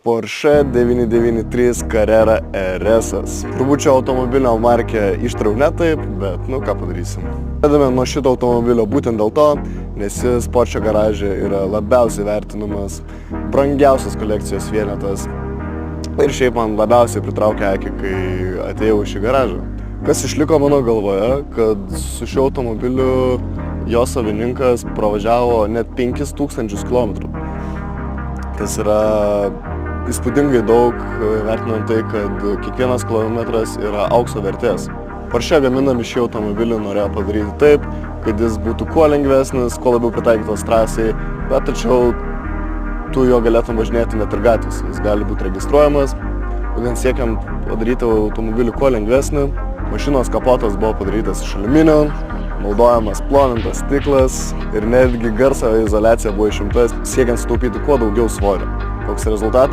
Porsche 993 Carrera RS. Turbūt šio automobilio markė ištrau ne taip, bet ką padarysim. Pradame nuo šito automobilio būtent dėl to, nes jis Porsche garaže yra labiausiai vertinamas, brangiausias kolekcijos vienetas. Ir šiaip man labiausiai pritraukė akį, kai atėjau į šį garažą. Kas išliko mano galvoje, kad su šiuo automobiliu jo savininkas pravažiavo net 5000 km. Tas yra įspūdingai daug, vertinant tai, kad kiekvienas kilometras yra aukso vertės. Porsche gaminami šį automobilį norėjo padaryti taip, kad jis būtų kuo lengvesnis, kuo labiau pritaikytas trasai, bet tačiau tu jo galėtum važinėti net ir gatvės. Jis gali būti registruojamas, būtent siekiant padaryti automobilį kuo lengvesnį. Mašinos kapotas buvo padarytas iš aliuminio, naudojamas plonintas stiklas ir netgi garso izoliacija buvo išimta, siekiant sutaupyti kuo daugiau svorio. Koks rezultatas?